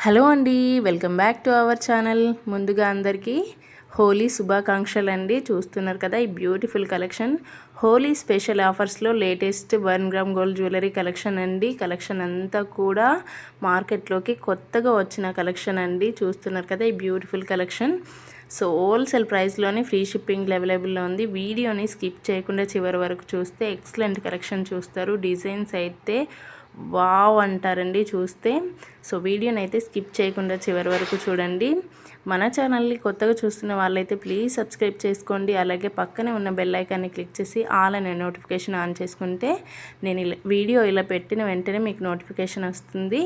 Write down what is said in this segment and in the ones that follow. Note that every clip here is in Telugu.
హలో అండి, welcome back to our channel. ముందుగా అందరికీ హోలీ శుభాకాంక్షలు అండి. చూస్తున్నారు కదా ఈ బ్యూటిఫుల్ కలెక్షన్. హోలీ స్పెషల్ ఆఫర్స్లో latest 1 gram gold jewellery collection అండి. కలెక్షన్ అంతా కూడా మార్కెట్లోకి కొత్తగా వచ్చిన కలెక్షన్ అండి. చూస్తున్నారు కదా ఈ బ్యూటిఫుల్ కలెక్షన్. సో హోల్సేల్ ప్రైస్లోనే ఫ్రీ షిప్పింగ్ అవైలబుల్లో ఉంది. వీడియోని స్కిప్ చేయకుండా చివరి వరకు చూస్తే ఎక్సలెంట్ కలెక్షన్ చూస్తారు. డిజైన్స్ అయితే వావ్ అంటారండి చూస్తే. సో వీడియోని అయితే స్కిప్ చేయకుండా చివరి వరకు చూడండి. మన ఛానల్ని కొత్తగా చూస్తున్న వాళ్ళైతే ప్లీజ్ సబ్స్క్రైబ్ చేసుకోండి. అలాగే పక్కనే ఉన్న బెల్ ఐకాన్ని క్లిక్ చేసి ఆల్ అనే నోటిఫికేషన్ ఆన్ చేసుకుంటే నేను వీడియో ఇలా పెట్టిన వెంటనే మీకు నోటిఫికేషన్ వస్తుంది.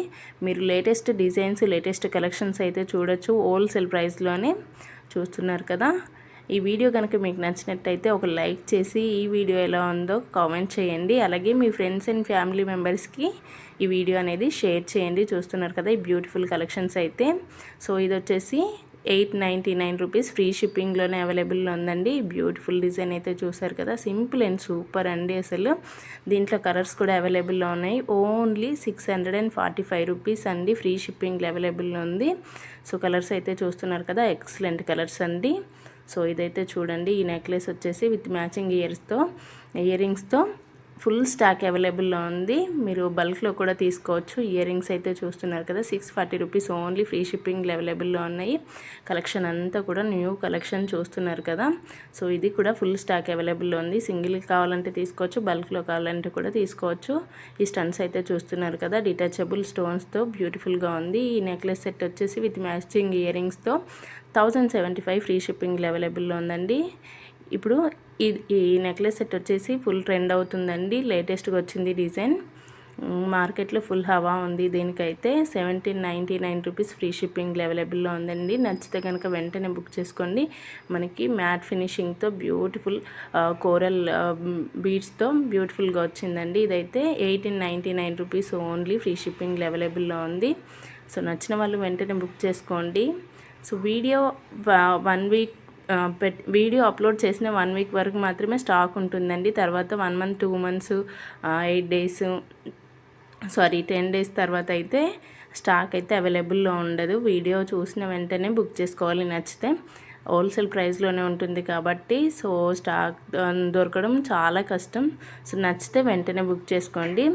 మీరు లేటెస్ట్ డిజైన్స్, లేటెస్ట్ కలెక్షన్స్ అయితే చూడొచ్చు. హోల్సేల్ ప్రైస్లోనే చూస్తున్నారు కదా. ఈ వీడియో కనుక మీకు నచ్చినట్టయితే ఒక లైక్ చేసి ఈ వీడియో ఎలా ఉందో కామెంట్ చేయండి. అలాగే మీ ఫ్రెండ్స్ అండ్ ఫ్యామిలీ మెంబర్స్కి ఈ వీడియో అనేది షేర్ చేయండి. చూస్తున్నారు కదా ఈ బ్యూటిఫుల్ కలెక్షన్స్ అయితే. సో ఇది వచ్చేసి 899 రూపీస్ ఫ్రీ షిప్పింగ్లోనే అవైలబుల్లో ఉందండి. బ్యూటిఫుల్ డిజైన్ అయితే చూసారు కదా, సింపుల్ అండ్ సూపర్ అండి. అసలు దీంట్లో కలర్స్ కూడా అవైలబుల్లో ఉన్నాయి. ఓన్లీ 645 రూపీస్ అండి. ఫ్రీ షిప్పింగ్ అవైలబుల్లో ఉంది. సో కలర్స్ అయితే చూస్తున్నారు కదా, ఎక్సలెంట్ కలర్స్ అండి. సో ఇదైతే చూడండి, ఈ నెక్లెస్ వచ్చేసి విత్ మ్యాచింగ్ ఇయర్ రింగ్స్తో ఫుల్ స్టాక్ అవైలబుల్లో ఉంది. మీరు బల్క్లో కూడా తీసుకోవచ్చు. ఇయర్ రింగ్స్ అయితే చూస్తున్నారు కదా, 640 రూపీస్ ఓన్లీ. ఫ్రీ షిప్పింగ్ అవైలబుల్లో ఉన్నాయి. కలెక్షన్ అంతా కూడా న్యూ కలెక్షన్ చూస్తున్నారు కదా. సో ఇది కూడా ఫుల్ స్టాక్ అవైలబుల్లో ఉంది. సింగిల్ కావాలంటే తీసుకోవచ్చు, బల్క్లో కావాలంటే కూడా తీసుకోవచ్చు. ఈ స్టన్స్ అయితే చూస్తున్నారు కదా, డిటాచబుల్ స్టోన్స్తో బ్యూటిఫుల్గా ఉంది. ఈ నెక్లెస్ సెట్ వచ్చేసి విత్ మ్యాచింగ్ ఇయర్ రింగ్స్తో 1075 ఫ్రీ షిప్పింగ్ అవైలబుల్లో ఉందండి. ఇప్పుడు ఈ నెక్లెస్ సెట్ వచ్చేసి ఫుల్ ట్రెండ్ అవుతుందండి. లేటెస్ట్గా వచ్చింది డిజైన్. మార్కెట్లో ఫుల్ హవా ఉంది దీనికైతే. 1799 రూపీస్ ఫ్రీ షిప్పింగ్ అవైలబుల్లో ఉందండి. నచ్చితే కనుక వెంటనే బుక్ చేసుకోండి. మనకి మ్యాట్ ఫినిషింగ్తో బ్యూటిఫుల్ కోరల్ బీడ్స్తో బ్యూటిఫుల్గా వచ్చిందండి. ఇదైతే 1899 రూపీస్ ఓన్లీ. ఫ్రీ షిప్పింగ్ అవైలబుల్లో ఉంది. సో నచ్చిన వాళ్ళు వెంటనే బుక్ చేసుకోండి. సో వీడియో వీడియో అప్లోడ్ చేసిన 1 వీక్ వరకు మాత్రమే స్టాక్ ఉంటుందండి. తర్వాత 1 మంత్, 2 మంత్స్, 8 డేస్, 10 డేస్ తర్వాత అయితే స్టాక్ అయితే అవైలబుల్లో ఉండదు. వీడియో చూసిన వెంటనే బుక్ చేసుకోవాలి నచ్చితే. హోల్సేల్ ప్రైస్లోనే ఉంటుంది కాబట్టి సో స్టాక్ దొరకడం చాలా కష్టం. సో నచ్చితే వెంటనే బుక్ చేసుకోండి.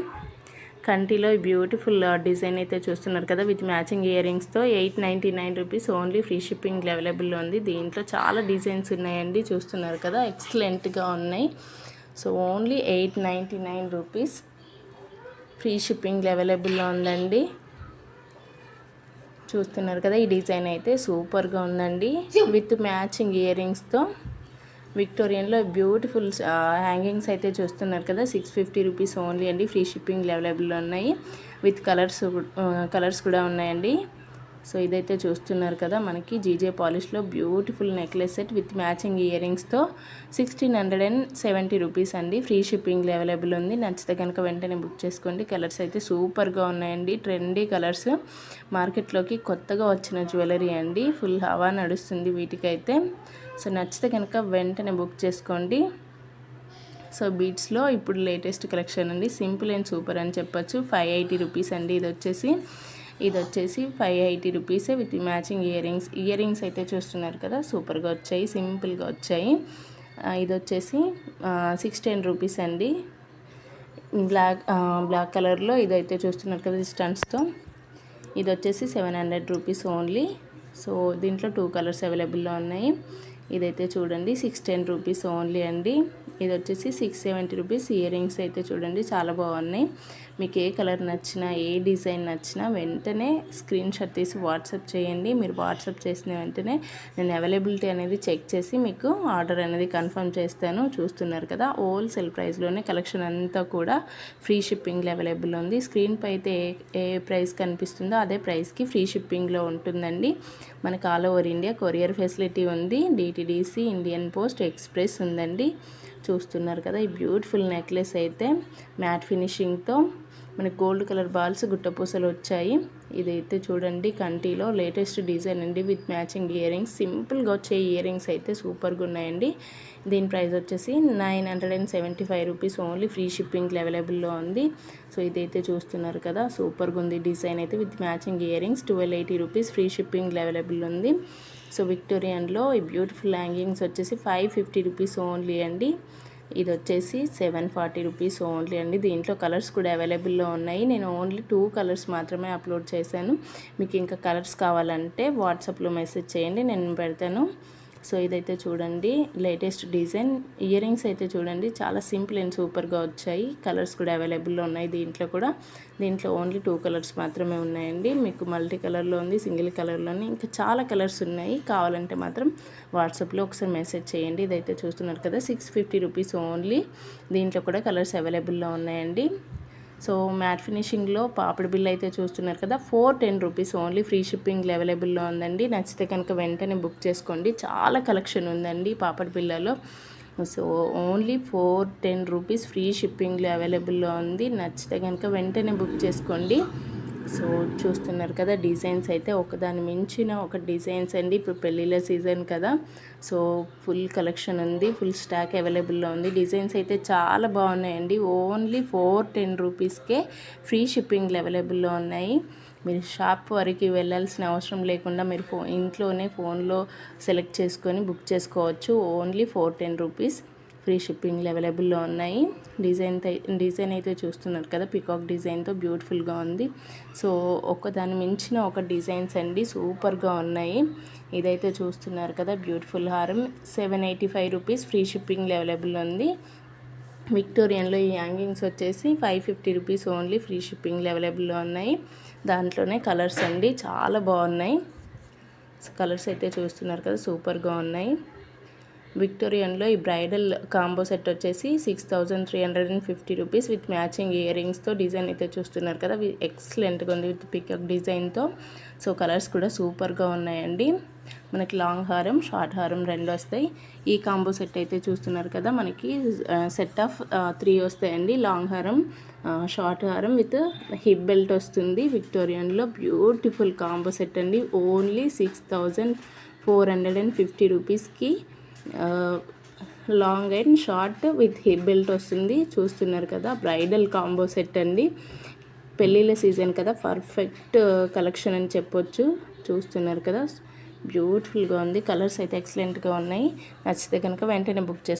కంటిలో బ్యూటిఫుల్ డిజైన్ అయితే చూస్తున్నారు కదా, విత్ మ్యాచింగ్ ఇయర్ రింగ్స్తో 899 రూపీస్ ఓన్లీ. ఫ్రీ షిప్పింగ్ అవైలబుల్లో ఉంది. దీంట్లో చాలా డిజైన్స్ ఉన్నాయండి. చూస్తున్నారు కదా, ఎక్సలెంట్గా ఉన్నాయి. So only 899 rupees free shipping అవైలబుల్లో ఉందండి. చూస్తున్నారు కదా, ఈ డిజైన్ అయితే సూపర్గా ఉందండి. విత్ మ్యాచింగ్ ఇయర్ రింగ్స్తో విక్టోరియన్లో బ్యూటిఫుల్ హ్యాంగింగ్స్ అయితే చూస్తున్నారు కదా, 650 రూపీస్ ఓన్లీ అండి. ఫ్రీ షిప్పింగ్ అవైలబుల్లో ఉన్నాయి. విత్ కలర్స్ కూడా ఉన్నాయండి. సో ఇదైతే చూస్తున్నారు కదా, మనకి జీజే పాలిష్లో beautiful necklace set with matching ear రింగ్స్తో 1670 రూపీస్ అండి. ఫ్రీ షిప్పింగ్ అవైలబుల్ ఉంది. నచ్చితే కనుక వెంటనే బుక్ చేసుకోండి. కలర్స్ అయితే సూపర్గా ఉన్నాయండి. ట్రెండీ కలర్స్, మార్కెట్లోకి కొత్తగా వచ్చిన జ్యువెలరీ అండి. ఫుల్ హవా నడుస్తుంది వీటికైతే. సో నచ్చితే కనుక వెంటనే బుక్ చేసుకోండి. సో బీట్స్లో ఇప్పుడు లేటెస్ట్ కలెక్షన్ అండి. సింపుల్ అండ్ సూపర్ అని చెప్పొచ్చు. 580 రూపీస్ అండి. ఇది వచ్చేసి 580 రూపీసే విత్ మ్యాచింగ్ ఇయర్ రింగ్స్ అయితే చూస్తున్నారు కదా, సూపర్గా వచ్చాయి, సింపుల్గా వచ్చాయి. ఇది వచ్చేసి 610 రూపీస్ అండి. బ్లాక్ కలర్లో ఇదైతే చూస్తున్నారు కదా స్టన్స్తో. ఇది వచ్చేసి 700 రూపీస్ ఓన్లీ. సో దీంట్లో 2 కలర్స్ అవైలబుల్లో ఉన్నాయి. ఇదైతే చూడండి 610 రూపీస్ ఓన్లీ అండి. ఇది వచ్చేసి 670 రూపీస్. ఇయర్ రింగ్స్ అయితే చూడండి చాలా బాగున్నాయి. మీకు ఏ కలర్ నచ్చినా, ఏ డిజైన్ నచ్చినా వెంటనే స్క్రీన్ షాట్ తీసి వాట్సాప్ చేయండి. మీరు వాట్సాప్ చేసిన వెంటనే నేను అవైలబిలిటీ అనేది చెక్ చేసి మీకు ఆర్డర్ అనేది కన్ఫర్మ్ చేస్తాను. చూస్తున్నారు కదా, హోల్సేల్ ప్రైస్లోనే కలెక్షన్ అంతా కూడా ఫ్రీ షిప్పింగ్ అవైలబుల్ ఉంది. స్క్రీన్పై అయితే ఏ ప్రైస్ కనిపిస్తుందో అదే ప్రైస్కి ఫ్రీ షిప్పింగ్లో ఉంటుందండి. మనకు all over India courier facility ఉంది. డిటీడీసీ, ఇండియన్ పోస్ట్, ఎక్స్ప్రెస్ ఉందండి. చూస్తున్నారు కదా, ఈ బ్యూటిఫుల్ నెక్లెస్ అయితే మ్యాట్ ఫినిషింగ్తో మనకి గోల్డ్ కలర్ బాల్స్ గుట్టపూసలు వచ్చాయి. ఇదైతే చూడండి కంటిలో లేటెస్ట్ డిజైన్ అండి విత్ మ్యాచింగ్ ఇయర్ రింగ్స్. సింపుల్గా వచ్చే ఇయర్ రింగ్స్ అయితే సూపర్గా ఉన్నాయండి. దీని ప్రైస్ వచ్చేసి 975 రూపీస్ ఓన్లీ. ఫ్రీ షిప్పింగ్ అవైలబుల్లో ఉంది. సో ఇదైతే చూస్తున్నారు కదా, సూపర్గా ఉంది డిజైన్ అయితే with matching ear rings. 1280 rupees free shipping available ఉంది. సో విక్టోరియన్లో ఈ బ్యూటిఫుల్ హ్యాంగింగ్స్ వచ్చేసి 550 రూపీస్ ఓన్లీ అండి. ఇది వచ్చేసి 740 రూపీస్ ఓన్లీ అండి. దీంట్లో కలర్స్ కూడా అవైలబుల్లో ఉన్నాయి. నేను ఓన్లీ 2 కలర్స్ మాత్రమే అప్లోడ్ చేశాను. మీకు ఇంకా కలర్స్ కావాలంటే వాట్సాప్లో మెసేజ్ చేయండి, నేను పెడతాను. సో ఇదైతే చూడండి లేటెస్ట్ డిజైన్. ఇయర్ రింగ్స్ అయితే చూడండి చాలా సింపుల్ అండ్ సూపర్గా వచ్చాయి. కలర్స్ కూడా అవైలబుల్లో ఉన్నాయి దీంట్లో కూడా. దీంట్లో ఓన్లీ 2 కలర్స్ మాత్రమే ఉన్నాయండి. మీకు మల్టీ కలర్లో ఉంది, సింగిల్ కలర్లోని ఇంకా చాలా కలర్స్ ఉన్నాయి. కావాలంటే మాత్రం వాట్సాప్లో ఒకసారి మెసేజ్ చేయండి. ఇదైతే చూస్తున్నారు కదా 650 రూపీస్ ఓన్లీ. దీంట్లో కూడా కలర్స్ అవైలబుల్లో ఉన్నాయండి. సో మ్యాట్ ఫినిషింగ్లో పాపిడి బిల్ అయితే చూస్తున్నారు కదా, 410 రూపీస్ ఓన్లీ. ఫ్రీ షిప్పింగ్ అవైలబుల్లో ఉందండి. నచ్చితే కనుక వెంటనే బుక్ చేసుకోండి. చాలా కలెక్షన్ ఉందండి పాపిడి బిల్లలో. సో ఓన్లీ 410 రూపీస్ ఫ్రీ షిప్పింగ్లో అవైలబుల్లో ఉంది. నచ్చితే కనుక వెంటనే బుక్ చేసుకోండి. సో చూస్తున్నారు కదా డిజైన్స్ అయితే ఒకదాని మించిన ఒక డిజైన్స్ అండి. ఇప్పుడు పెళ్ళిళ్ళ సీజన్ కదా, సో ఫుల్ కలెక్షన్ ఉంది, ఫుల్ స్టాక్ అవైలబుల్లో ఉంది. డిజైన్స్ అయితే చాలా బాగున్నాయండి. ఓన్లీ 410 రూపీస్కే ఫ్రీ షిప్పింగ్ అవైలబుల్లో ఉన్నాయి. మీరు షాప్ వరకు వెళ్ళాల్సిన అవసరం లేకుండా మీరు ఇంట్లోనే ఫోన్లో సెలెక్ట్ చేసుకొని బుక్ చేసుకోవచ్చు. ఓన్లీ 410 రూపీస్ ఫ్రీ షిప్పింగ్ అవైలబుల్లో ఉన్నాయి. డిజైన్ అయితే చూస్తున్నారు కదా, పికాక్ డిజైన్తో బ్యూటిఫుల్గా ఉంది. సో ఒకదాని మించిన ఒక డిజైన్స్ అండి, సూపర్గా ఉన్నాయి. ఇదైతే చూస్తున్నారు కదా బ్యూటిఫుల్ హారం, 785 రూపీస్ ఫ్రీ షిప్పింగ్ అవైలబుల్ ఉంది. విక్టోరియన్లో ఈ హ్యాంగింగ్స్ వచ్చేసి 550 రూపీస్ ఓన్లీ. ఫ్రీ షిప్పింగ్ అవైలబుల్లో ఉన్నాయి. దాంట్లోనే కలర్స్ అండి చాలా బాగున్నాయి. కలర్స్ అయితే చూస్తున్నారు కదా సూపర్గా ఉన్నాయి. విక్టోరియన్లో ఈ బ్రైడల్ కాంబో సెట్ వచ్చేసి 6350 రూపీస్ విత్ మ్యాచింగ్ ఇయర్ రింగ్స్తో. డిజైన్ అయితే చూస్తున్నారు కదా ఎక్సలెంట్గా ఉంది విత్ పికప్ డిజైన్తో. సో కలర్స్ కూడా సూపర్గా ఉన్నాయండి. మనకి లాంగ్ హారం, షార్ట్ హారం 2 వస్తాయి. ఈ కాంబో సెట్ అయితే చూస్తున్నారు కదా, మనకి సెట్ ఆఫ్ 3 వస్తాయండి. లాంగ్ హారం, షార్ట్ హారం విత్ హిప్ బెల్ట్ వస్తుంది. విక్టోరియన్లో బ్యూటిఫుల్ కాంబో సెట్ అండి. ఓన్లీ 6450 రూపీస్కి long and short with hip belt వస్తుంది. చూస్తున్నారు కదా బ్రైడల్ కాంబో సెట్ అండి. పెళ్ళిళ్ళ సీజన్ కదా, పర్ఫెక్ట్ కలెక్షన్ అని చెప్పొచ్చు. చూస్తున్నారు కదా బ్యూటిఫుల్గా ఉంది. కలర్స్ అయితే ఎక్సలెంట్గా ఉన్నాయి. నచ్చితే కనుక వెంటనే బుక్ చేసుకోండి.